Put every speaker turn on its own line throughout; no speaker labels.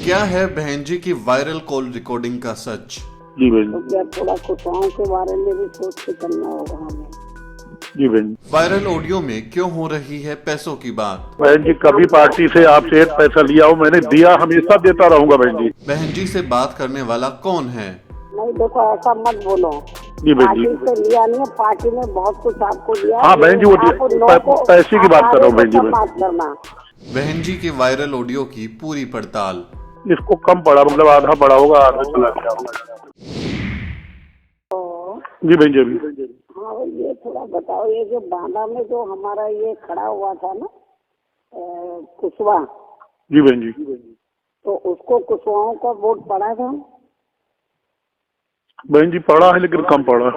क्या है बहन जी की वायरल कॉल रिकॉर्डिंग का सच?
जी बहन।
तो क्या थोड़ा कुशाओं के बारे में भी सोच के चलना होगा हमें।
जी बहन।
वायरल ऑडियो में क्यों हो रही है पैसों की बात?
बहन जी कभी पार्टी से आपसे एक पैसा लिया हो मैंने दिया, हमेशा देता रहूंगा बहन जी।
बहन जी से बात करने वाला कौन है?
नहीं देखो ऐसा मत बोलो।
जी बहन जी।
पार्टी से लिया नहीं है, पार्टी में बहुत कुछ आपको दिया।
हाँ बहन जी वो पैसे की बात कर रहा हूँ बहन जी।
बात करना
बहन जी के वायरल ऑडियो की पूरी पड़ताल।
इसको कम पड़ा, मतलब आधा पड़ा होगा, आधा चला गया होगा। जी बहन जी।
हाँ ये थोड़ा बताओ, ये जो बांदा में जो हमारा ये खड़ा हुआ था ना कुशवा।
जी बहन जी।
तो उसको कुशवाओं का वोट पड़ा था?
बहन जी पड़ा है लेकिन कम पड़ा।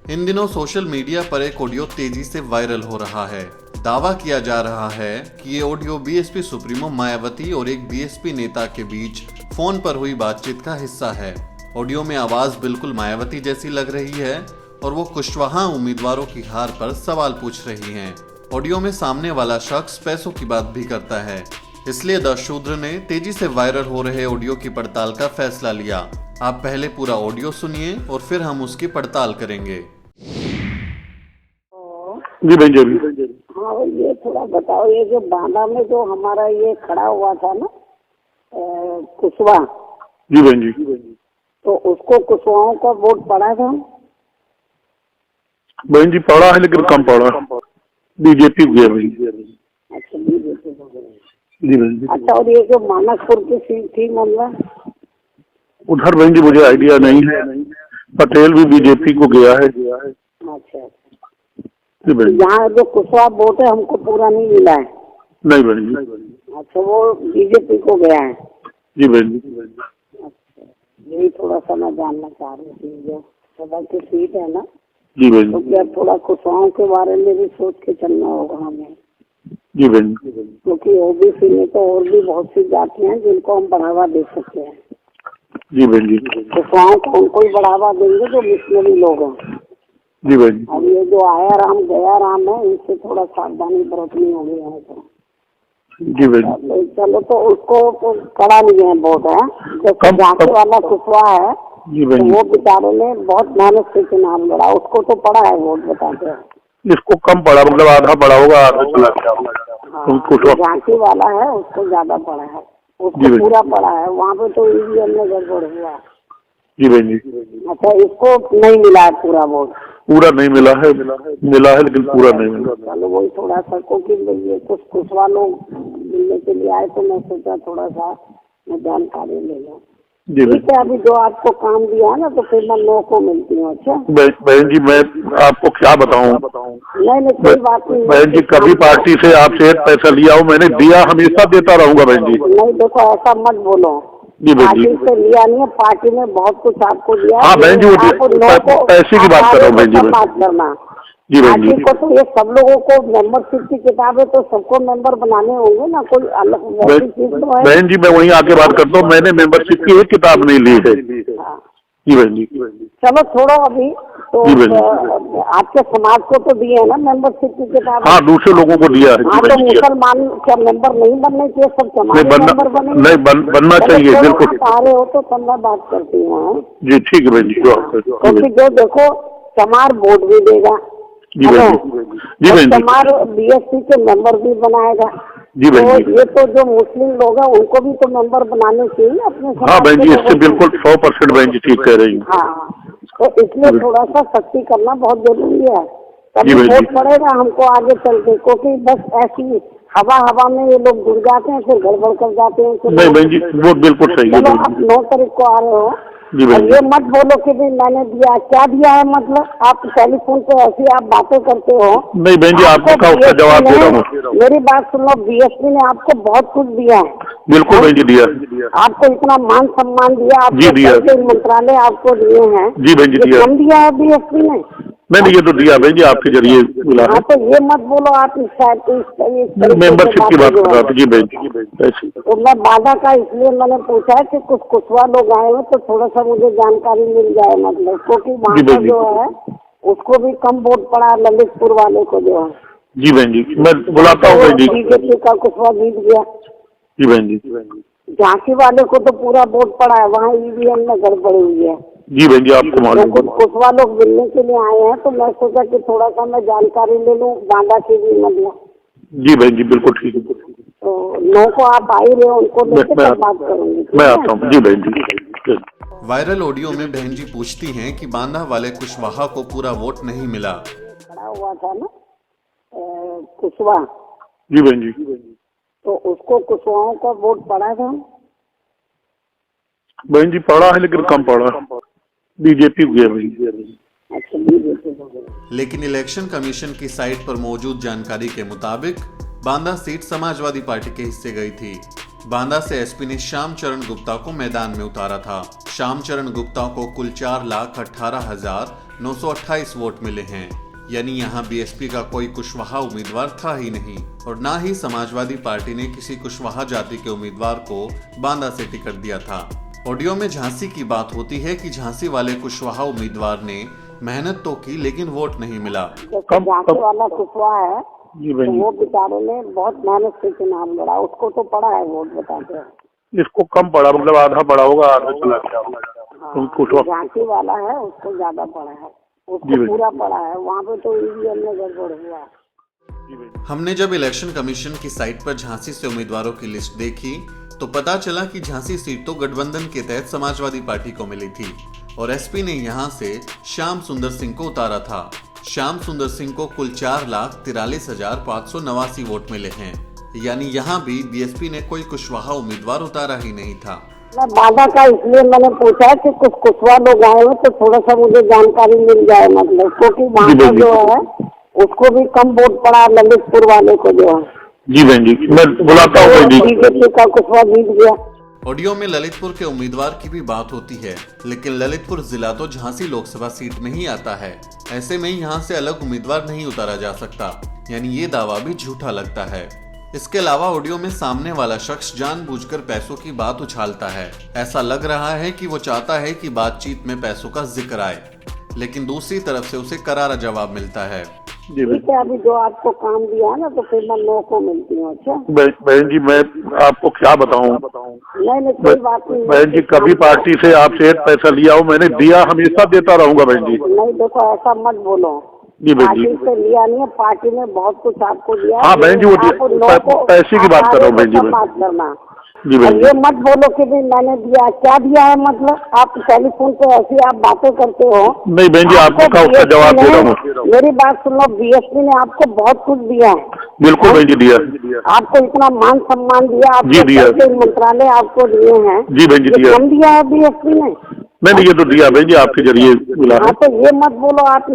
इन दिनों सोशल मीडिया पर एक ऑडियो तेजी से वायरल हो रहा है। दावा किया जा रहा है कि ये ऑडियो बीएसपी सुप्रीमो मायावती और एक बीएसपी नेता के बीच फोन पर हुई बातचीत का हिस्सा है। ऑडियो में आवाज बिल्कुल मायावती जैसी लग रही है और वो कुशवाहा उम्मीदवारों की हार पर सवाल पूछ रही हैं। ऑडियो में सामने वाला शख्स पैसों की बात भी करता है, इसलिए द शूद्र ने तेजी से वायरल हो रहे ऑडियो की पड़ताल का फैसला लिया। आप पहले पूरा ऑडियो सुनिए और फिर हम उसकी पड़ताल करेंगे।
जी बहन जी।
हाँ ये थोड़ा बताओ, ये जो बांदा में जो हमारा ये खड़ा हुआ था ना कुशवा।
जी बहन जी।
तो उसको कुशवाओं का वोट पड़ा था?
बहन जी पड़ा है लेकिन कम पड़ा। बीजेपी गया बहन।
अच्छा बीजेपी को गया।
जी बहन जी। अच्छा
और ये जो मानसपुर की सीट थी मामला,
उधर बहन जी मुझे आइडिया नहीं है। पटेल भी बीजेपी को गया है।
अच्छा
जी बहन।
यहाँ जो कुशवा वोट है हमको पूरा नहीं मिला है?
नहीं बहन जी।
अच्छा वो बीजेपी को गया है?
जी बहन जी।
अच्छा यही थोड़ा सा मैं जानना चाह रही थी, जो सदर की सीट है ना।
जी बहन।
तो क्या थोड़ा कुशवाओं के बारे में भी सोच के चलना होगा हमें।
जी बहन।
क्योंकि ओबीसी में तो और भी बहुत सी जातियां हैं जिनको हम बढ़ावा दे सकते हैं।
जी बहन जी।
कुशवाओं को उनको ही बढ़ावा देंगे जो मिशनरी लोग हैं।
जी बहन।
अब ये जो आया राम गया राम है, इनसे थोड़ा सावधानी बरतनी होगी हमको।
जी बहन।
चलो तो उसको तो कड़ा नहीं है वोट है, जैसे झांसी वाला कुशवा है।
जी
तो
बहन।
वो बेचारे ने बहुत मेहनत से चुनाव लड़ा, उसको तो पड़ा है वोट बताते हैं।
इसको कम पड़ा, मतलब आधा पड़ा होगा, आधा चला गया होगा।
झांसी वाला है उसको ज्यादा पड़ा है, उसको पूरा पड़ा है। वहाँ पे तो ईवीएम में गड़बड़ हुआ है।
जी बहन जी।
अच्छा इसको नहीं मिला है पूरा वोट?
पूरा नहीं मिला है लेकिन पूरा नहीं मिला।
चलो वही थोड़ा सा, क्योंकि ये कुछ कुशवा लोग मिलने के लिए आए तो मैं सोचा थोड़ा सा मैं जानकारी ले लूँ। ठीक है, अभी जो आपको काम दिया है ना तो फिर मैं लोगों को मिलती हूँ। अच्छा
बहन जी मैं आपको क्या बताऊँ?
नहीं कोई बात नहीं
बहन जी कभी पार्टी से आपसे एक पैसा लिया हो मैंने दिया, हमेशा देता रहूंगा बहन जी।
नहीं देखो ऐसा मत बोलो।
जी बहन जी।
पार्टी से लिया नहीं है, पार्टी में बहुत कुछ आपको दिया।
हाँ बहन जी वो पैसे की बात कर रहा हूँ बहन जी।
बात करना
जी बहन जी।
को तो ये सब लोगों को मेंबरशिप की किताबें तो सबको मेंबर बनाने होंगे ना, कोई अलग चीज तो है।
बहन जी मैं वहीं आके बात करता हूँ, मैंने मेंबरशिप की एक किताब नहीं ली है। जी बहन जी।
चलो छोड़ो अभी तो आपके समाज को तो दिए है ना मेंबरशिप की किताब?
हाँ दूसरे लोगों को दिया है।
हाँ तो मुसलमान क्या मेंबर नहीं बनने चाहिए? सब समाज मेंबर बने?
नहीं बनना चाहिए बिल्कुल।
आ रहे हो तो तब मैं बात करती हूँ।
जी ठीक है बहन जी।
क्योंकि जो देखो चमार वोट भी देगा।
जी बहन जी।
चमार बीएसपी के मेंबर भी बनाएगा।
जी बहन जी।
ये तो जो मुस्लिम लोग हैं उनको भी तो मेंबर बनाने चाहिए अपने।
हाँ बहन जी इससे बिल्कुल 100% बहन जी ठीक कह रही हैं।
हाँ तो इसलिए थोड़ा सा सख्ती करना बहुत जरूरी है, तभी वोट पड़ेगा हमको आगे चल के। क्योंकि बस ऐसी हवा में ये लोग जुड़ जाते हैं फिर गड़बड़ कर जाते हैं।
नहीं बहन जी वो बिल्कुल सही है।
आप 9 तारीख को आ रहे हो
जी बहन जी।
ये मत बोलो कि भी मैंने दिया, क्या दिया है मतलब? आप टेलीफोन पे ऐसी आप बातें करते हो।
नहीं बहन जी आपको का उसका जवाब दे रहा हूँ।
मेरी बात सुनो, बीएसपी ने आपको बहुत कुछ दिया है।
बिल्कुल बहन जी दिया। आपको
इतना मान सम्मान दिया, आपको मंत्रालय आपको दिए हैं।
जी बहन जी दिया।
कम दिया है बीएसपी ने?
नहीं ये तो दिया बहन जी आपके जरिए मिला।
हाँ तो ये मत बोलो आप
मेंबरशिप की बात कर रहा था। जी बहन जी।
तो मैं बाधा का इसलिए मैंने पूछा है कि कुछ कुशवा लोग आए हो तो थोड़ा सा मुझे जानकारी मिल जाए, मतलब क्योंकि वहाँ पर जो है उसको भी कम वोट पड़ा ललितपुर वाले को जो है।
जी बहन जी मैं बुलाता हूँ बहन जी।
बीजेपी का कुशवा जीत गया।
जी बहन जी।
झांसी वाले को तो पूरा वोट पड़ा है, वहाँ ईवीएम में गड़बड़ी हुई है।
जी बहन जी, आपको मालूम है।
कुशवाहा लोग मिलने के लिए आए हैं, तो मैं सोचा कि थोड़ा सा मैं जानकारी ले लूँ बांदा की भी मतलब।
जी बहन जी, बिल्कुल ठीक है।
तो लोगों को आप आ ही रहे हो, उनको लेकर तब बात करूंगी।
मैं आता हूँ। जी बहन जी।
वायरल ऑडियो में बहन जी पूछती हैं कि बांदा वाले कुशवाहा को पूरा वोट नहीं मिला।
खड़ा हुआ था ना कुशवाहा।
जी बहन जी।
तो उसको कुशवाहों का वोट पड़ा था।
बहन जी पड़ा है, लेकिन कम पड़ा। बीजेपी को गया भाई।
अच्छा, बीजेपी को गया।
लेकिन इलेक्शन कमीशन की साइट पर मौजूद जानकारी के मुताबिक बांदा सीट समाजवादी पार्टी के हिस्से गई थी। बांदा से एसपी ने श्याम चरण गुप्ता को मैदान में उतारा था। श्याम चरण गुप्ता को कुल 4,18,928 वोट मिले हैं, यानी यहाँ बीएसपी का कोई कुशवाहा उम्मीदवार था ही नहीं, और ना ही समाजवादी पार्टी ने किसी कुशवाहा जाति के उम्मीदवार को बांदा से टिकट दिया था। ऑडियो में झांसी की बात होती है कि झांसी वाले कुशवाहा उम्मीदवार ने मेहनत तो की, लेकिन वोट नहीं मिला।
झांसी वाला कुशवाहा है, तो वो बेचारे ने बहुत मेहनत से चुनाव लड़ा, उसको तो पड़ा है वोट, बताते हैं।
इसको कम पड़ा, मतलब आधा पड़ा होगा, आधा चला गया।
झांसी वाला है, उसको ज्यादा पड़ा है, उसको पूरा पड़ा है। वहाँ पे तो ईवीएम में गड़बड़ हुआ है।
हमने जब इलेक्शन कमीशन की साइट पर झांसी से उम्मीदवारों की लिस्ट देखी तो पता चला कि झांसी सीट तो गठबंधन के तहत समाजवादी पार्टी को मिली थी और एसपी ने यहां से श्याम सुंदर सिंह को उतारा था। श्याम सुंदर सिंह को कुल 4,43,589 वोट मिले हैं, यानी यहाँ भी बीएसपी ने कोई कुशवाहा उम्मीदवार उतारा ही नहीं था।
मैं बांदा का इसलिए मैंने पूछा कि कुछ कुशवाहा लोग आए हो तो थोड़ा सा मुझे जानकारी मिल जाए, मतलब क्योंकि वहाँ का जो है उसको भी कम वोट पड़ा, ललितपुर वाले को जो है।
जी बहन जी, मैं बुलाता हूँ।
बीजेपी का कुशवाहा जीत गया।
ऑडियो में ललितपुर के उम्मीदवार की भी बात होती है, लेकिन ललितपुर जिला तो झांसी लोकसभा सीट में ही आता है। ऐसे में यहाँ से अलग उम्मीदवार नहीं उतारा जा सकता, यानी ये दावा भी झूठा लगता है। इसके अलावा ऑडियो में सामने वाला शख्स जानबूझकर पैसों की बात उछालता है। ऐसा लग रहा है कि वो चाहता है कि बातचीत में पैसों का जिक्र आए, लेकिन दूसरी तरफ से उसे करारा जवाब मिलता है।
ठीक है, अभी जो आपको काम दिया है ना, तो फिर मैं लोगों को मिलती हूँ। अच्छा
बहन जी, मैं आपको क्या बताऊँ?
नहीं कोई बात नहीं
बहन जी, कभी पार्टी से आपसे एक पैसा लिया हो? मैंने दिया, हमेशा देता रहूंगा बहन जी।
नहीं देखो, ऐसा मत बोलो।
जी बहन जी,
पार्टी से लिया नहीं है, पार्टी ने बहुत कुछ आपको दिया।
हाँ बहन जी, वो पैसे की बात कर रहा हूँ बहन जी।
बात करना
जी बहन जी,
ये मत बोलो कि भी मैंने दिया, क्या दिया है, मतलब आप टेलीफोन पे ऐसी आप बातें करते हो।
नहीं बहन जी, आपको का उसका जवाब दे रहा हूँ।
मेरी बात सुनो, बीएसपी ने आपको बहुत कुछ दिया है।
बिल्कुल बहन जी, दिया।
आपको इतना मान सम्मान दिया, आपको मंत्रालय आपको दिए हैं।
जी बहन जी, दिया।
कम दिया है बीएसपी ने?
नहीं, ये तो दिया बहन जी, आपके जरिए मिला है।
तो ये मत बोलो आप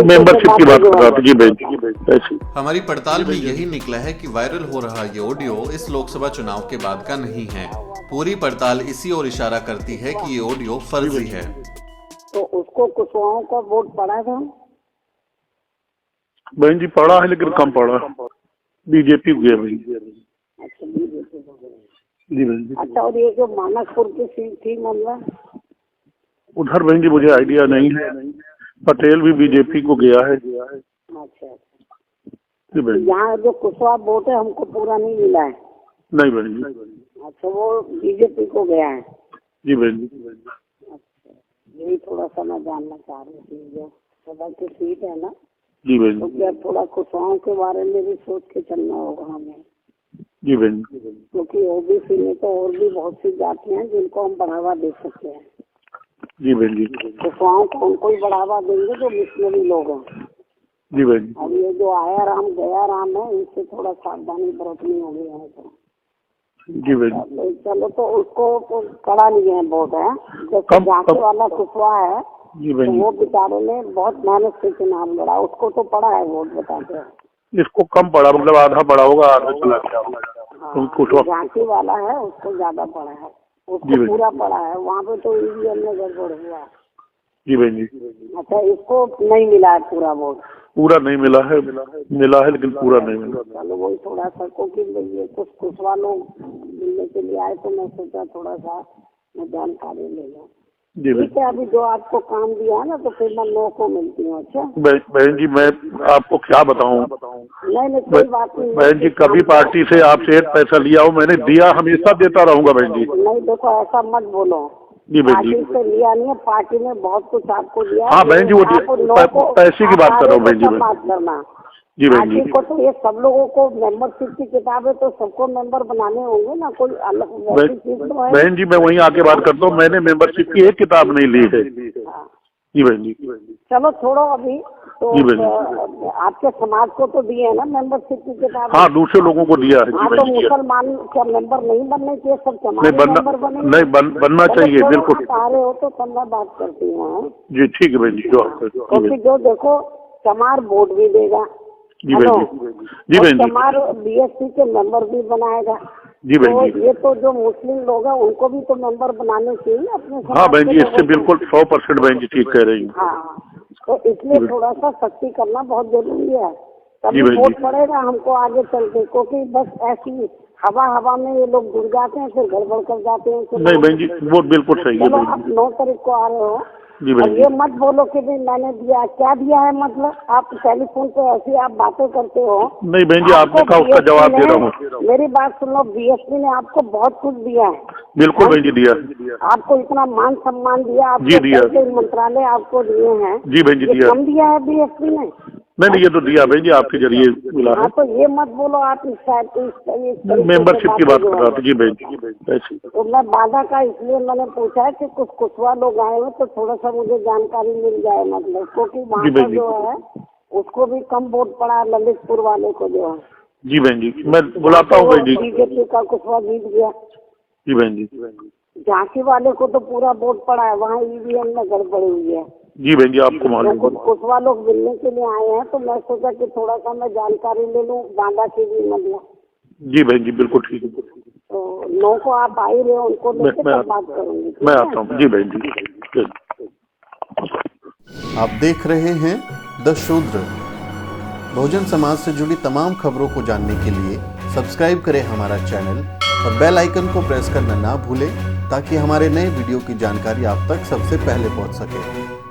मेंबरशिप की बात कर रहा था। जी बहन जी,
हमारी पड़ताल में यही निकला है कि वायरल हो रहा ये ऑडियो इस लोकसभा चुनाव के बाद का नहीं है। पूरी पड़ताल इसी ओर इशारा करती है कि ये ऑडियो फर्जी है।
तो उसको कुशवाहों का वोट पड़ा था?
बहन जी पड़ा है, लेकिन कम पड़ा। बीजेपी को गया भाई।
अच्छा, बीजेपी को गया।
जी बहन जी।
अच्छा, और ये जो मानसपुर की सीट थी मतलब
उधर बहन जी मुझे आइडिया नहीं है। पटेल भी बीजेपी को गया है।
अच्छा,
जी बहन।
यहाँ जो कुशवाहा वोट है हमको पूरा नहीं मिला है?
नहीं बहन जी।
अच्छा, वो बीजेपी को गया है?
जी बहन जी।
अच्छा, यही थोड़ा सा मैं जानना चाह रही थी, जो सभा की सीट है ना।
जी बहन।
तो क्या थोड़ा कुशवाहों के बारे में भी सोच के चलना होगा हमें?
जी बहन।
क्योंकि ओबीसी में तो और भी बहुत सी जातियां हैं जिनको हम बढ़ावा दे सकते हैं।
जी बहन जी।
कुशवाहों को उनको ही बढ़ावा देंगे जो मिशनरी लोग हैं।
जी बहन।
अब ये जो आया राम गया राम है, इनसे थोड़ा सावधानी बरतनी होगी है तो।
जी बहन।
चलो, तो उसको तो कड़ा नहीं है वोट है, जैसे झांसी वाला कुशवाहा है।
जी बहन।
तो वो बेचारे ने बहुत मेहनत से चुनाव लड़ा, उसको तो पड़ा है वोट, बताते हैं।
इसको कम पड़ा, मतलब आधा पड़ा होगा, आधा चला गया।
झांसी वाला है, उसको ज्यादा पड़ा है, उसको पूरा पड़ा है। वहाँ पे तो ईवीएम में गड़बड़ हुआ है।
जी बहन जी।
अच्छा, इसको नहीं मिला है पूरा वोट?
पूरा नहीं मिला है, मिला है लेकिन पूरा नहीं मिला।
चलो, वही थोड़ा सा क्योंकि ये कुछ कुशवाहा लोग मिलने के लिए आए, तो मैं सोचा थोड़ा सा मैं जानकारी ले लूँ। ठीक है, अभी जो आपको काम दिया है ना, तो फिर मैं लोगों को मिलती हूँ। अच्छा
बहन जी, मैं आपको क्या बताऊँ?
नहीं कोई बात नहीं।
बहन जी कभी पार्टी से आपसे एक पैसा लिया हो मैंने, दिया हमेशा देता रहूंगा बहन जी।
नहीं देखो ऐसा मत बोलो
जी बहन जी।
पार्टी से लिया नहीं है, पार्टी ने बहुत कुछ आपको दिया।
हाँ बहन जी वो पैसे की बात कर रहा हूँ बहन जी।
बात करना
जी बहन जी।
पार्टी को तो ये सब लोगों को मेंबरशिप की किताब है तो सबको मेंबर बनाने होंगे ना, कोई अलग चीज तो है।
बहन जी मैं वहीं आके बात करता हूँ, मैंने मेंबरशिप की एक किताब नहीं ली है।
हाँ।
जी बहन जी।
चलो छोड़ो अभी तो
जी बहन।
आपके समाज को तो दिए है ना मेंबरशिप की किताब।
हाँ दूसरे लोगों को दिया है।
हाँ तो मुसलमान क्या मेंबर नहीं बनने चाहिए, सब
नहीं
मेंबर बने?
नहीं बनना चाहिए बिल्कुल।
आ रहे हो तो तब मैं बात करती हूँ।
जी ठीक है बहन जी।
क्योंकि जो देखो चमार वोट भी देगा।
जी बहन जी। जी बहन जी।
चमार बीएसपी के मेंबर भी बनाएगा।
जी बहन जी।
ये तो जो मुस्लिम लोग हैं उनको भी तो मेंबर बनाने चाहिए अपने।
हाँ बहन जी इससे बिल्कुल 100% बहन जी ठीक कह रही हैं।
हाँ तो इसलिए थोड़ा सा सख्ती करना बहुत जरूरी है, तभी
जी
वोट पड़ेगा हमको आगे चल के। क्योंकि बस ऐसी हवा में ये लोग जुड़ जाते हैं फिर गड़बड़ कर जाते हैं।
नहीं बहन जी वो बिल्कुल सही है।
चलो आप 9 तारीख को आ रहे हो
जी
और
बहन
ये मत बोलो कि भाई मैंने दिया, क्या दिया है मतलब आप टेलीफोन पे ऐसी आप बातें करते हो।
नहीं बहन जी आपने कहा उसका जवाब दे रहा हूँ।
मेरी बात सुनो, बीएसपी ने आपको बहुत कुछ दिया है।
बिल्कुल बहन जी दिया।
आपको इतना मान सम्मान दिया,
जी दिया।
मंत्रालय आपको दिए हैं।
जी बहन जी दिया।
कम दिया है बीएसपी ने?
नहीं ये तो दिया बहन जी आपके जरिए मिला है।
हाँ तो ये मत बोलो आप
मेंबरशिप की बात कर रहा था। जी बहन जी।
तो मैं बाधा का इसलिए मैंने पूछा है कि कुछ कुशवा लोग आए हुए तो थोड़ा सा मुझे जानकारी मिल जाए, मतलब क्योंकि वहाँ पर जो है उसको भी कम वोट पड़ा ललितपुर वाले को जो है।
जी बहन जी मैं बुलाता हूँ बहन जी।
बीजेपी का कुशवा जीत गया।
जी बहन जी।
झांसी वाले को तो पूरा वोट पड़ा है, वहाँ ईवीएम में गड़बड़ी हुई है।
जी बहन जी आपको मालूम है।
कुशवा लोग मिलने के लिए आए हैं तो मैं सोचा कि थोड़ा सा मैं जानकारी ले लूँ बांदा की भी मतलब।
जी बहन जी बिल्कुल ठीक है।
तो 9 को आप आ ही रहे हो, उनको लेके बात करूँगी।
मैं आता हूँ। जी बहन जी।
आप देख रहे हैं द शूद्र। बहुजन समाज से जुड़ी तमाम खबरों को जानने के लिए सब्सक्राइब करें हमारा चैनल और बेल आइकन को प्रेस करना ना भूलें ताकि हमारे नए वीडियो की जानकारी आप तक सबसे पहले पहुंच सके।